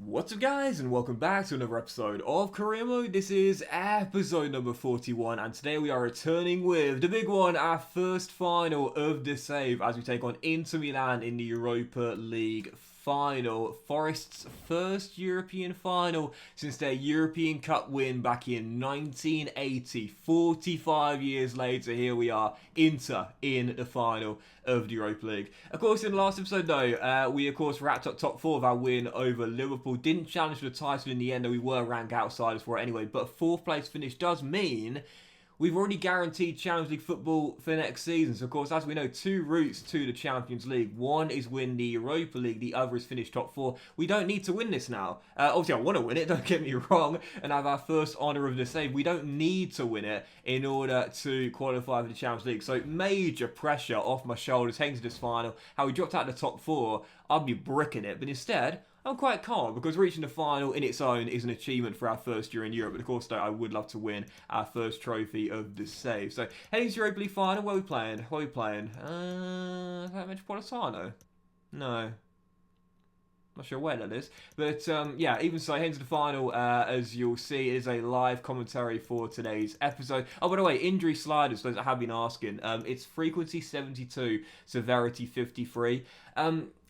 What's up guys, and welcome back to another episode of Career Mode. This is episode number 41, and today we are returning with the big one, our first final of the save as we take on Inter Milan in the Europa League final. Forest's first European final since their European Cup win back in 1980. 45 years later, here we are, Inter in the final of the Europa League. Of course, in the last episode though, we of course wrapped up top 4 of our win over Liverpool. Didn't challenge for the title in the end, though we were ranked outsiders for it anyway, but 4th place finish does mean we've already guaranteed Champions League football for next season. So, of course, as we know, 2 routes to the Champions League. One is win the Europa League. The other is finish top 4. We don't need to win this now. Obviously, I want to win it, don't get me wrong, and have our first honour of the save. We don't need to win it in order to qualify for the Champions League. So, major pressure off my shoulders heading to this final. How we dropped out of the top 4, I'd be bricking it. But instead, I'm quite calm because reaching the final in its own is an achievement for our first year in Europe. But of course, though, I would love to win our first trophy of the save. So, heading to Europa League final, where are we playing? Is that Metropolitano? No. Not sure where that is. But, yeah, even so, heading to the final, as you'll see, it is a live commentary for today's episode. Oh, by the way, injury sliders, those that have been asking. It's frequency 72, severity 53.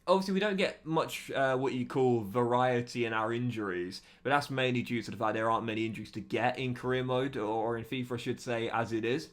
Obviously, we don't get much what you call variety in our injuries, but that's mainly due to the fact there aren't many injuries to get in career mode, or in FIFA, I should say, as it is.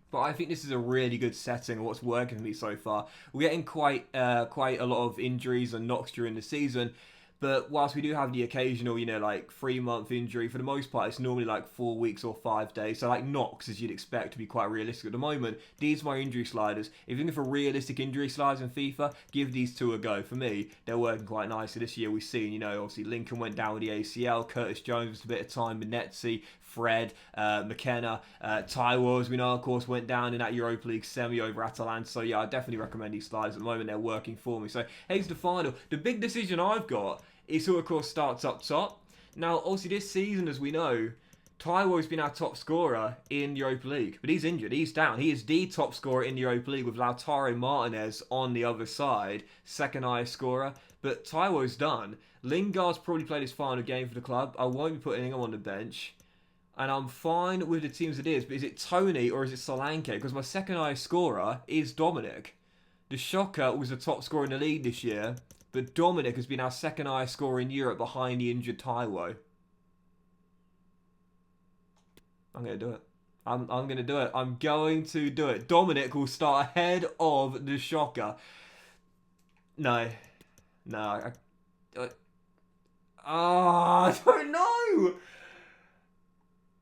But I think this is a really good setting of what's working for me so far. We're getting quite a lot of injuries and knocks during the season. But whilst we do have the occasional, like 3-month injury, for the most part, it's normally like 4 weeks or 5 days. So like knocks, as you'd expect to be quite realistic at the moment. These are my injury sliders. If you're looking for realistic injury sliders in FIFA, give these 2 a go. For me, they're working quite nicely. This year we've seen, obviously Lincoln went down with the ACL, Curtis Jones was a bit of time, Benetzi, Fred, McKenna, Taiwo, as we know, of course, went down in that Europa League semi over Atalanta. So yeah, I definitely recommend these sliders at the moment. They're working for me. So here's the final. The big decision I've got is who, of course, starts up top. Now, obviously, this season, as we know, Taiwo's been our top scorer in the Europa League. But he's injured. He's down. He is the top scorer in the Europa League with Lautaro Martinez on the other side, second highest scorer. But Taiwo's done. Lingard's probably played his final game for the club. I won't be putting him on the bench. And I'm fine with the teams it is. But is it Tony or is it Solanke? Because my second highest scorer is Dominic. The Shocker was the top scorer in the league this year. But Dominic has been our second highest scorer in Europe behind the injured Taiwo. I'm going to do it. I'm going to do it. I'm going to do it. Dominic will start ahead of the Shocker. No. I don't know.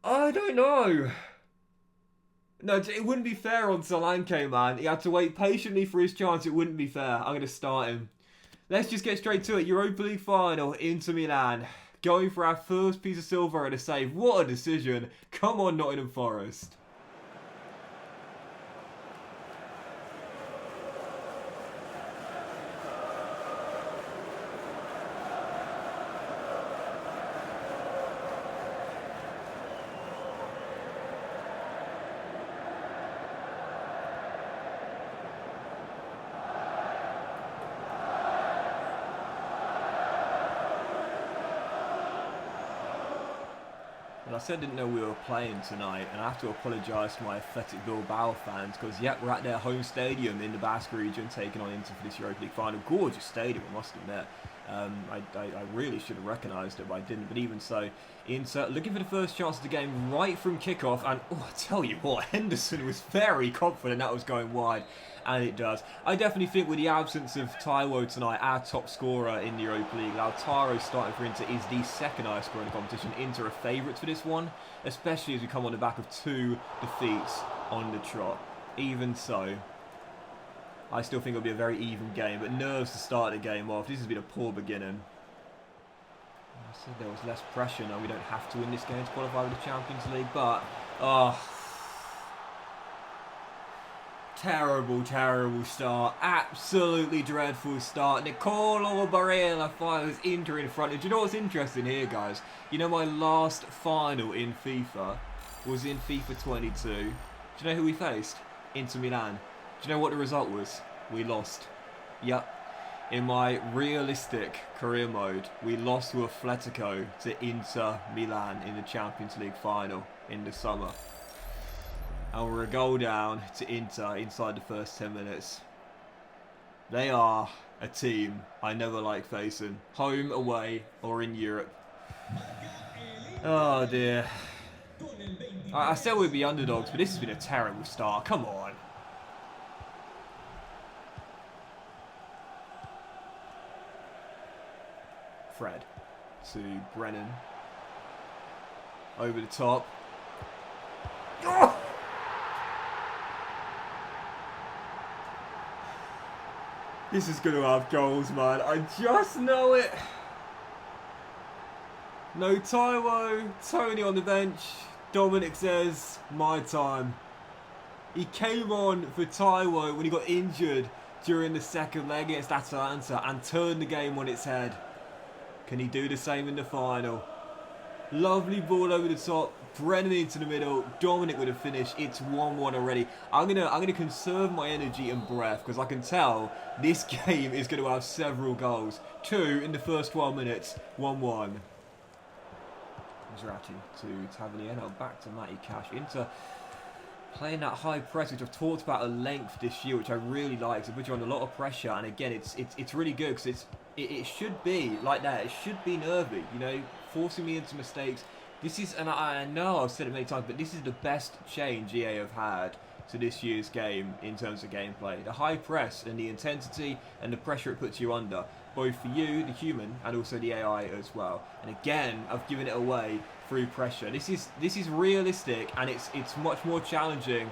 I don't know. No, it wouldn't be fair on Solanke, man. He had to wait patiently for his chance. It wouldn't be fair. I'm going to start him. Let's just get straight to it. Europa League final, Inter Milan. Going for our first piece of silver at a save. What a decision. Come on, Nottingham Forest. I said I didn't know we were playing tonight, and I have to apologise to my Athletic Bilbao fans because, yep, we're at their home stadium in the Basque region taking on Inter for this Europa League final. Gorgeous stadium, I must admit. I really should have recognised it, but I didn't. But even so, Inter looking for the first chance of the game right from kickoff, and I tell you what, Henderson was very confident that was going wide, and it does. I definitely think with the absence of Taiwo tonight, our top scorer in the Europa League, Lautaro starting for Inter is the second highest scorer in the competition. Inter are favourites for this one, especially as we come on the back of 2 defeats on the trot. Even so, I still think it'll be a very even game, but nerves to start the game off. This has been a poor beginning. I said there was less pressure. No, we don't have to win this game to qualify with the Champions League, but terrible start. Absolutely dreadful start. Nicolo Barella fires Inter in front. And do you know what's interesting here, guys? You know, my last final in FIFA was in FIFA 22. Do you know who we faced? Inter Milan. Do you know what the result was? We lost. Yep. In my realistic career mode, we lost to Atletico to Inter Milan in the Champions League final in the summer. And we're a goal down to Inter inside the first 10 minutes. They are a team I never like facing. Home, away, or in Europe. Oh dear. I said we'd be underdogs, but this has been a terrible start. Come on. Fred to Brennan. Over the top. Oh! This is going to have goals, man. I just know it. No Taiwo. Tony on the bench. Dominic says, my time. He came on for Taiwo when he got injured during the second leg against Atalanta and turned the game on its head. Can he do the same in the final? Lovely ball over the top. Brennan into the middle. Dominic with a finish. It's 1-1 already. I'm gonna conserve my energy and breath because I can tell this game is going to have several goals. 2 in the first 12 minutes. 1-1. Mizrachi to Tavernier. Back to Matty Cash. Inter playing that high press, which I've talked about at length this year, which I really like. It puts you under a lot of pressure, and again, it's really good because it should be like that. It should be nervy, you know, forcing me into mistakes. This is, and I know I've said it many times, but this is the best change EA have had to this year's game in terms of gameplay. The high press and the intensity and the pressure it puts you under, both for you, the human, and also the AI as well. And again, I've given it away through pressure. This is realistic, and it's much more challenging.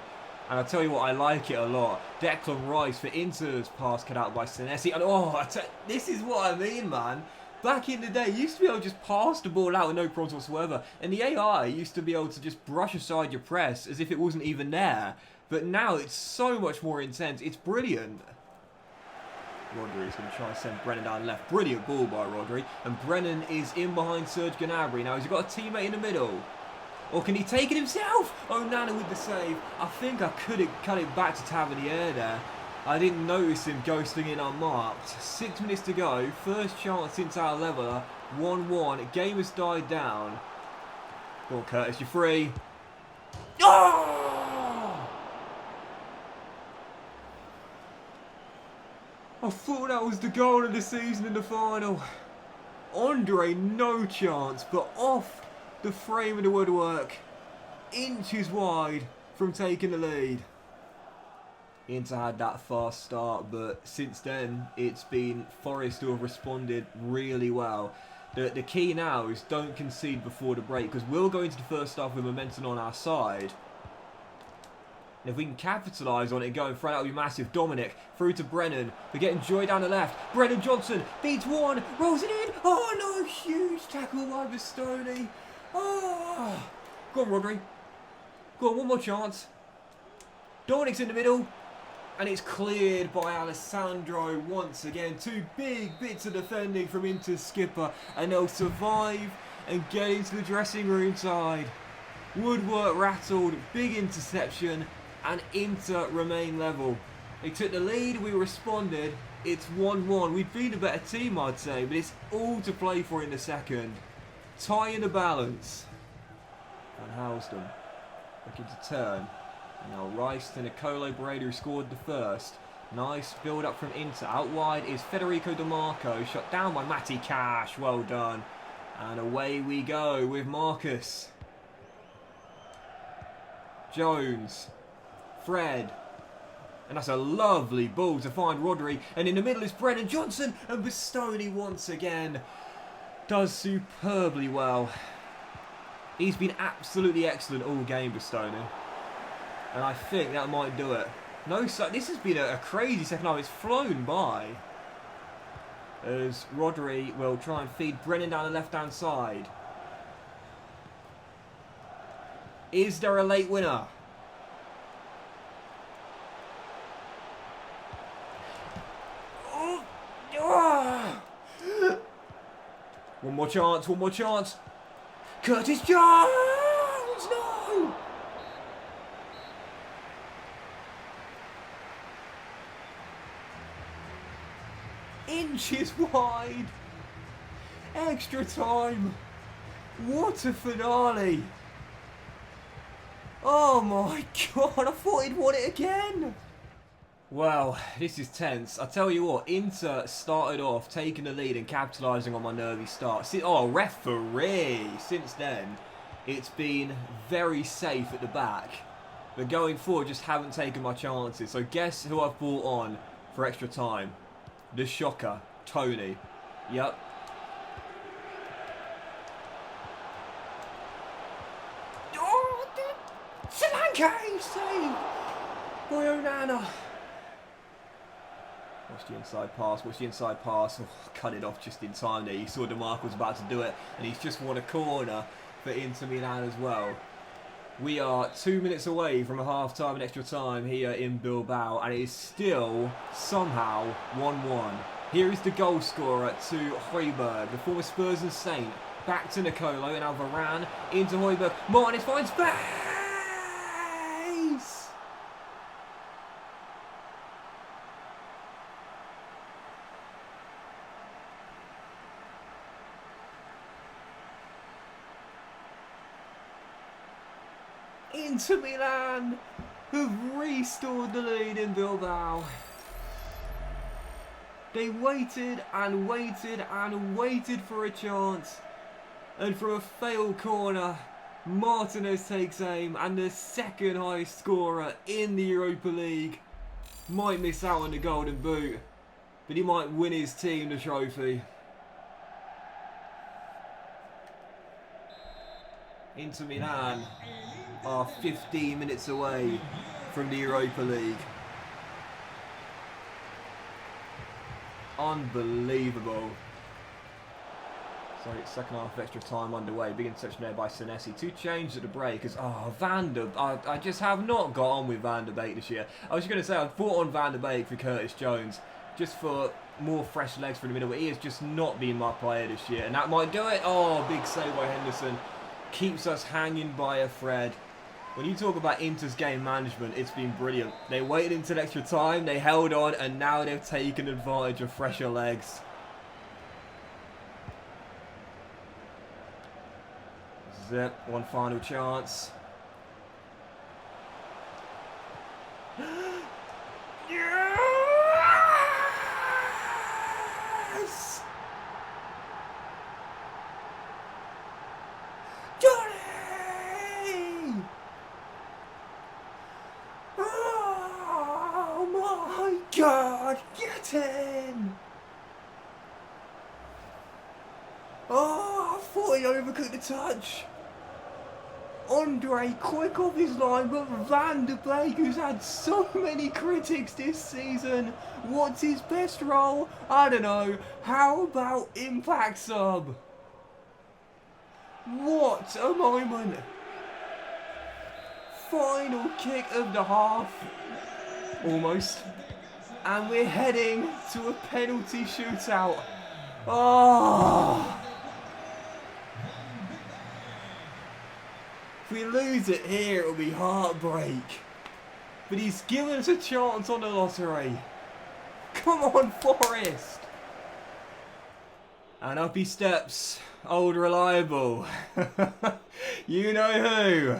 And I'll tell you what, I like it a lot. Declan Rice for Inter's pass cut out by Senesi. And this is what I mean, man. Back in the day, you used to be able to just pass the ball out with no problems whatsoever. And the AI used to be able to just brush aside your press as if it wasn't even there. But now it's so much more intense. It's brilliant. Rodri's going to try and send Brennan down left. Brilliant ball by Rodri. And Brennan is in behind Serge Gnabry. Now, has he got a teammate in the middle? Or can he take it himself? Oh, Nana with the save. I think I could have cut it back to Tavernier there. I didn't notice him ghosting in unmarked. 6 minutes to go. First chance since our leveller. 1-1. Game has died down. Go on, Curtis. You're free. Oh! I thought that was the goal of the season in the final. Andre, no chance, but off the frame of the woodwork. Inches wide from taking the lead. Inter had that fast start, but since then it's been Forest who have responded really well. The key now is don't concede before the break, because we'll go into the first half with momentum on our side. And if we can capitalise on it and go in front, that would be massive. Dominic through to Brennan. We're getting Joy down the left. Brennan Johnson beats one, rolls it in. Oh no, huge tackle by Bastoni. Oh. Go on, Rodri. Go on, one more chance. Dominic's in the middle. And it's cleared by Alessandro once again. 2 big bits of defending from Inter's skipper. And they'll survive and get into the dressing room side. Woodwork rattled, big interception, and Inter remain level. They took the lead, we responded. It's 1-1. We've been a better team, I'd say, but it's all to play for in the second. Tie in the balance. Van Housden looking to turn. Now Rice to Nicolo Breda, who scored the first. Nice build up from Inter. Out wide is Federico Di Marco. Shot down by Matty Cash. Well done. And away we go with Marcus. Jones. Fred. And that's a lovely ball to find Rodri. And in the middle is Brennan Johnson. And Bastoni once again does superbly well. He's been absolutely excellent all game, Bastoni. And I think that might do it. No, so this has been a crazy second half. It's flown by. As Rodri will try and feed Brennan down the left-hand side. Is there a late winner? Oh. Oh. One more chance, one more chance. Curtis Jones! No! inches wide. Extra time. What a finale. Oh my god, I thought he'd won it again. Well, this is tense. I tell you what, Inter started off taking the lead and capitalising on my nervy start. Oh, referee! Since then, it's been very safe at the back. But going forward, just haven't taken my chances. So guess who I've brought on for extra time? The shocker, Tony. Yep. Oh, Solanke! Save! Boy, Onana. Watch the inside pass, watch the inside pass. Oh, cut it off just in time there. You saw DeMarco was about to do it, and he's just won a corner for Inter Milan as well. We are 2 minutes away from a half-time and extra time here in Bilbao, and it is still somehow 1-1. Here is the goal scorer to Højbjerg, the former Spurs and Saint. Back to Nicolo, and now Varane into Højbjerg. Martinez finds space! Inter Milan have restored the lead in Bilbao. They waited and waited and waited for a chance, and from a failed corner, Martinez takes aim, and the second highest scorer in the Europa League might miss out on the golden boot, but he might win his team the trophy. Inter Milan are 15 minutes away from the Europa League. Unbelievable. So second half of extra time underway. Big interception there by Senesi. 2 changes at the break. I just have not got on with Van der Beek this year. I was just going to say I've brought on Van der Beek for Curtis Jones, just for more fresh legs for the middle, but he has just not been my player this year, and that might do it. Oh, big save by Henderson. Keeps us hanging by a thread. When you talk about Inter's game management, it's been brilliant. They waited until extra time, they held on, and now they've taken advantage of fresher legs. This is it. One final chance. Yes! Johnny! Oh my God! Get in! Oh, I thought he overcooked the touch. Andre quick off his line, but Van der Beek, who's had so many critics this season, what's his best role? I don't know. How about impact sub? What a moment. Final kick of the half. Almost. And we're heading to a penalty shootout. Oh! If we lose it here, it'll be heartbreak. But he's given us a chance on the lottery. Come on, Forest. And up he steps. Old reliable. You know who.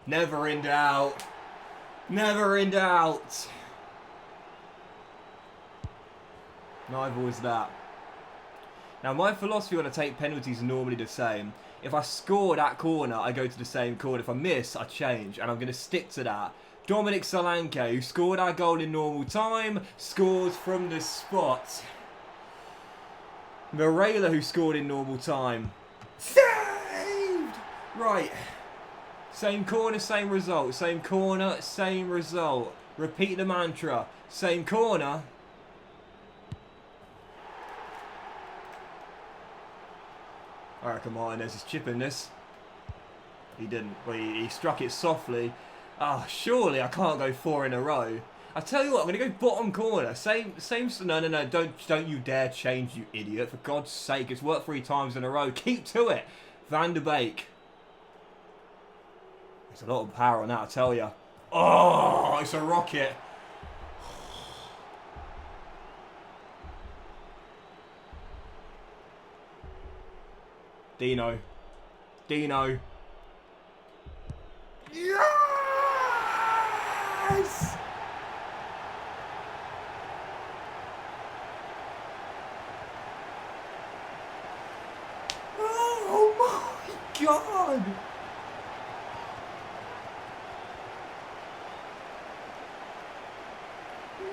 Never in doubt. Never in doubt. Neither was that. Now, my philosophy when I take penalties is normally the same. If I score that corner, I go to the same corner. If I miss, I change. And I'm going to stick to that. Dominic Solanke, who scored our goal in normal time, scores from the spot. Moreira, who scored in normal time. Saved! Right. Same corner, same result. Same corner, same result. Repeat the mantra. Same corner. I reckon Martinez is chipping this. He didn't. Well, he struck it softly. Ah, oh, surely I can't go 4 in a row. I tell you what, I'm going to go bottom corner. Same. No. Don't you dare change, you idiot. For God's sake, it's worked 3 times in a row. Keep to it. Van der Beek. There's a lot of power on that, I tell you. Oh, it's a rocket. Dino. Dino. Yes! Oh my God!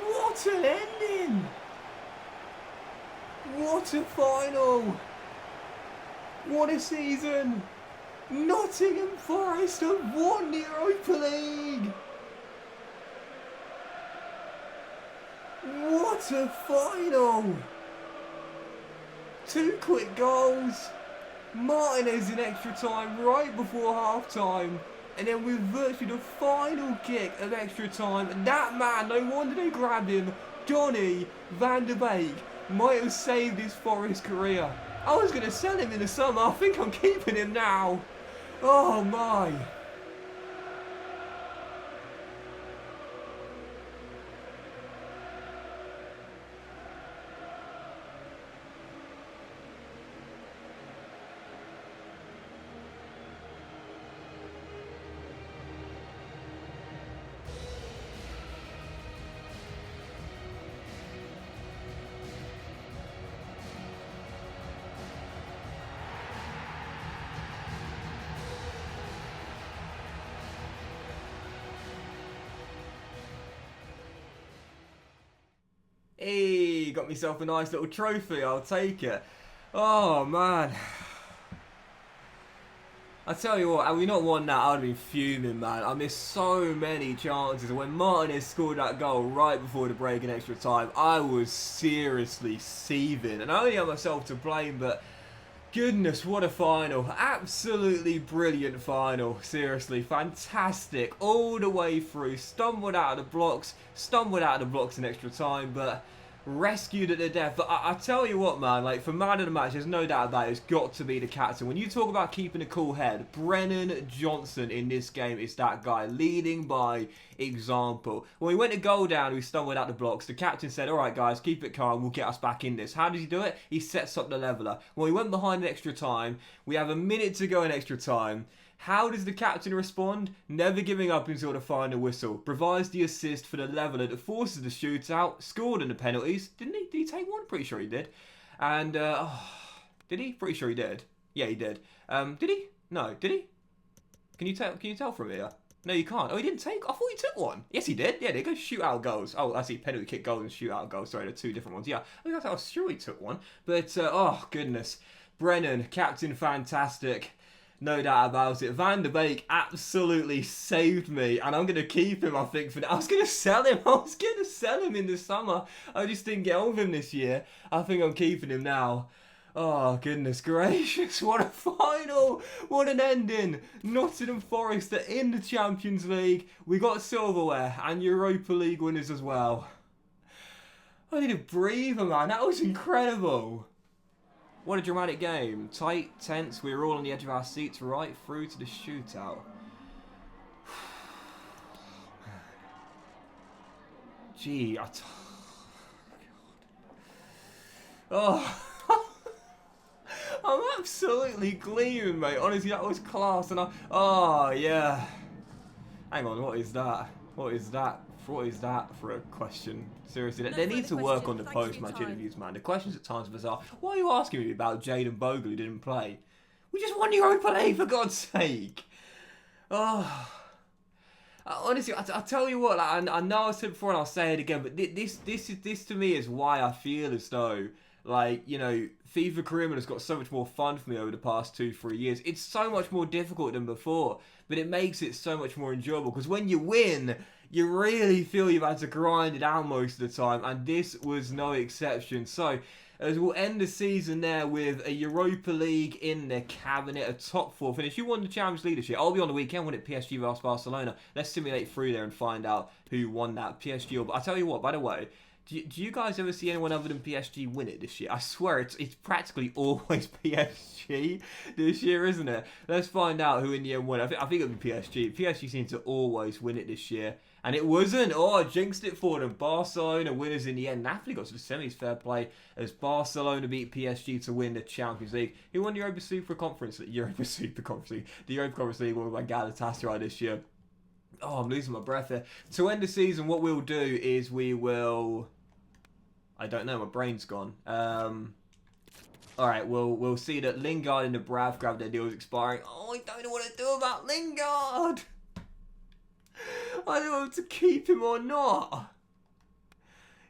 What an ending! What a final! What a season! Nottingham Forest have won the Europa League! What a final! 2 quick goals. Martinez in extra time right before half time. And then with virtually the final kick of extra time, and that man, no wonder they grabbed him, Donny van de Beek, might have saved his Forest career. I was going to sell him in the summer. I think I'm keeping him now. Oh my. Hey, got myself a nice little trophy, I'll take it. Oh man. I tell you what, had we not won that, I'd have been fuming, man. I missed so many chances. When Martinez scored that goal right before the break in extra time, I was seriously seething. And I only have myself to blame, but goodness, what a final. Absolutely brilliant final. Seriously, fantastic. All the way through. Stumbled out of the blocks in extra time, but rescued at the death. But I tell you what, man, like, for man of the match, there's no doubt about it, it's got to be the captain. When you talk about keeping a cool head, Brennan Johnson in this game is that guy, leading by example. When we went to goal down, we stumbled out the blocks, the captain said, alright guys, keep it calm, we'll get us back in this. How does he do it? He sets up the leveller. When we went behind in extra time, we have a minute to go in extra time. How does the captain respond? Never giving up until the final whistle. Provides the assist for the leveller that forces the shootout. Scored in the penalties. Didn't he? Did he take one? Pretty sure he did. And, did he? Pretty sure he did. Yeah, he did. Did he? No, did he? Can you tell from here? No, you can't. Oh, he didn't take... I thought he took one. Yes, he did. Yeah, they go shootout goals. Oh, I see. Penalty kick goals and shootout goals. Sorry, they're 2 different ones. Yeah, I was sure he took one. But, oh, goodness. Brennan, captain fantastic. No doubt about it. Van de Beek absolutely saved me, and I'm going to keep him, I think, for that. I was going to sell him. In the summer. I just didn't get on with him this year. I think I'm keeping him now. Oh, goodness gracious. What a final. What an ending. Nottingham Forest are in the Champions League. We got silverware and Europa League winners as well. I need a breather, man. That was incredible. What a dramatic game. Tight, tense, we were all on the edge of our seats right through to the shootout. Gee, oh, I'm absolutely gleaming, mate. Honestly, that was class. And oh, yeah. Hang on, what is that? What is that? What is that for a question? Seriously, they need to work on the post-match interviews, man. The questions at times are bizarre. Why are you asking me about Jayden Bogle who didn't play? We just won the Europa League, for God's sake. Oh. Honestly, I tell you what, like, I know I said before and I'll say it again, but this to me is why I feel as though, like, you know, FIFA Career Mode has got so much more fun for me over the past 2-3 years. It's so much more difficult than before, but it makes it so much more enjoyable, because when you win, you really feel you've had to grind it out most of the time, and this was no exception. So, as we'll end the season there with a Europa League in the cabinet, a top 4 finish. You won the Champions League this year. I'll be on the weekend when it PSG vs Barcelona. Let's simulate through there and find out who won that, PSG or... But I tell you what, by the way, do you guys ever see anyone other than PSG win it this year? I swear it's practically always PSG this year, isn't it? Let's find out who in the end won. I think it'll be PSG. PSG seem to always win it this year. And it wasn't. Oh, I jinxed it for them. Barcelona winners in the end. Napoli got to the semis, fair play, as Barcelona beat PSG to win the Champions League. Who won the Europa Super Conference League? Europa Super Conference League. The Europa Conference League won by Galatasaray this year. Oh, I'm losing my breath here. To end the season, what we'll do is we will... I don't know, my brain's gone. Alright, we'll see that Lingard and the Brav grab their deals expiring. Oh, I don't know what to do about Lingard! I don't know if to keep him or not.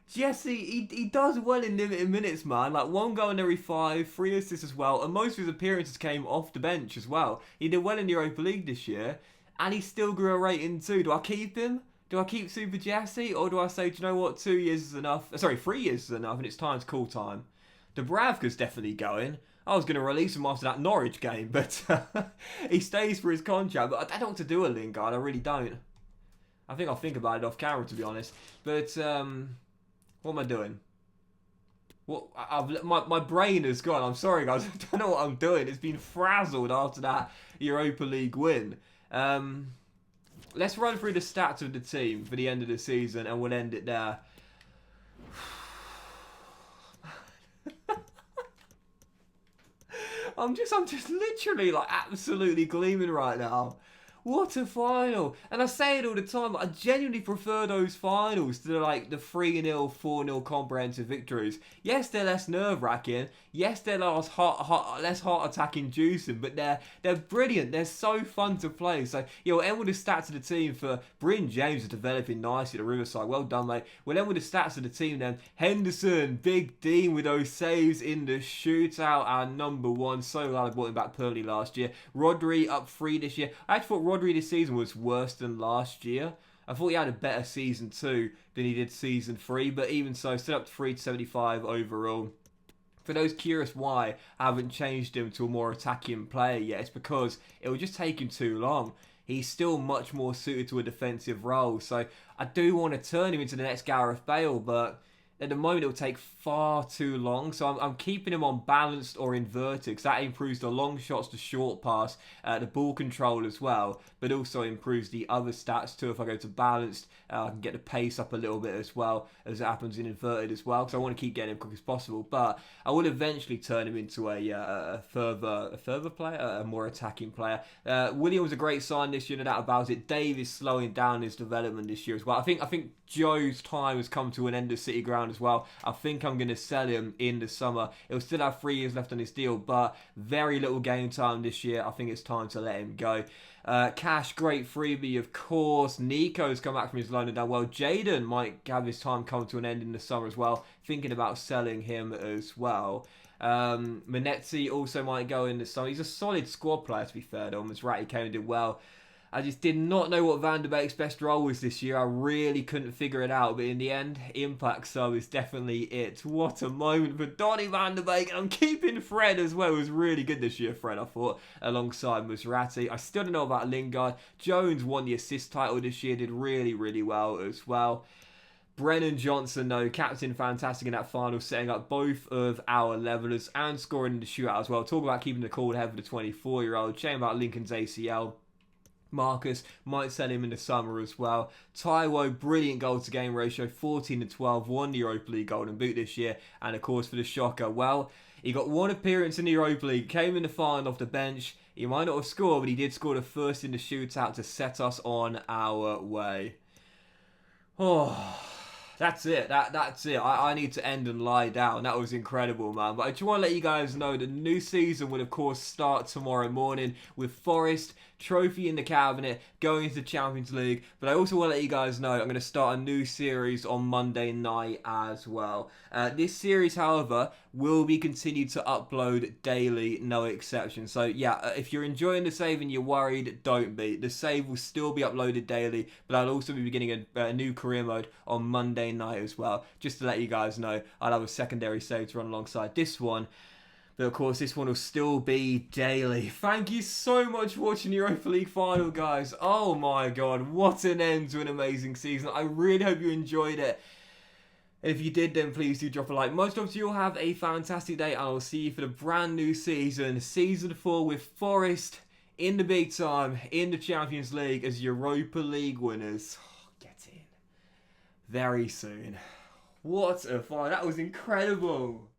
Jesse, he does well in limited minutes, man. Like, 1 goal in every 5, 3 assists as well, and most of his appearances came off the bench as well. He did well in the Europa League this year, and he still grew a rating too. Do I keep him? Do I keep Super Jesse, or do I say, do you know what, 2 years is enough? Sorry, 3 years is enough, and it's time to call time. Dubravka's definitely going. I was going to release him after that Norwich game, but he stays for his contract. But I don't know what to do with Lingard, I really don't. I think I'll think about it off camera, to be honest. But, what am I doing? What my brain has gone. I'm sorry, guys. I don't know what I'm doing. It's been frazzled after that Europa League win. Let's run through the stats of the team for the end of the season, and we'll end it there. I'm just literally like absolutely gleaming right now. What a final. And I say it all the time, I genuinely prefer those finals to like the 3-0, 4-0 comprehensive victories. Yes, they're less nerve-wracking. Yes, they're less heart-attack inducing, but they're brilliant. They're so fun to play. So, we'll end with the stats of the team for Bryn James is developing nicely at the Riverside. Well done, mate. We'll end with the stats of the team then. Henderson, Big Dean with those saves in the shootout, our number 1. So glad I brought him back permanently last year. Rodri up 3 this year. I actually thought Rodri this season was worse than last year. I thought he had a better season 2 than he did season 3, but even so, still up to 375 overall. For those curious why I haven't changed him to a more attacking player yet, it's because it will just take him too long. He's still much more suited to a defensive role, so I do want to turn him into the next Gareth Bale, but at the moment, it will take far too long. So I'm keeping him on balanced or inverted because that improves the long shots to short pass, the ball control as well, but also improves the other stats too. If I go to balanced, I can get the pace up a little bit as well, as it happens in inverted as well, because I want to keep getting him quick as possible. But I will eventually turn him into a further player, a more attacking player. William was a great sign this year, no doubt about it. Dave is slowing down his development this year as well. I think Joe's time has come to an end at City Ground as well. I think I'm going to sell him in the summer. He'll still have 3 years left on his deal, but very little game time this year. I think it's time to let him go. Cash, great freebie, of course. Nico's come back from his loan and done well. Jaden might have his time come to an end in the summer as well. Thinking about selling him as well. Manetzi also might go in the summer. He's a solid squad player, to be fair, though. Mizrahi came and did well. I just did not know what Van der Beek's best role was this year. I really couldn't figure it out. But in the end, impact sub is definitely it. What a moment for Donny Van der Beek. And I'm keeping Fred as well. It was really good this year, Fred, I thought, alongside Mizrahi. I still don't know about Lingard. Jones won the assist title this year. Did really, really well as well. Brennan Johnson, though, captain fantastic in that final, setting up both of our levelers and scoring in the shootout as well. Talk about keeping the cool head for the 24-year-old. Shame about Lincoln's ACL. Marcus might sell him in the summer as well. Taiwo, brilliant goal to game ratio, 14-12, won the Europa League Golden Boot this year. And of course, for the shocker, well, he got 1 appearance in the Europa League, came in the final off the bench. He might not have scored, but he did score the first in the shootout to set us on our way. Oh, that's it. That's it. I need to end and lie down. That was incredible, man. But I just want to let you guys know the new season will, of course, start tomorrow morning with Forest, trophy in the cabinet, going into the Champions League. But I also want to let you guys know I'm going to start a new series on Monday night as well. This series, however, will be continued to upload daily, no exception. So yeah, if you're enjoying the save and you're worried, don't be. The save will still be uploaded daily, but I'll also be beginning a new career mode on Monday night as well. Just to let you guys know, I'll have a secondary save to run alongside this one. But of course, this one will still be daily. Thank you so much for watching the Europa League final, guys. Oh my god, what an end to an amazing season. I really hope you enjoyed it. If you did, then please do drop a like. Most of you will have a fantastic day, and I'll see you for the brand new season. Season 4 with Forest in the big time, in the Champions League as Europa League winners. Get it. very soon. What a fight. That was incredible.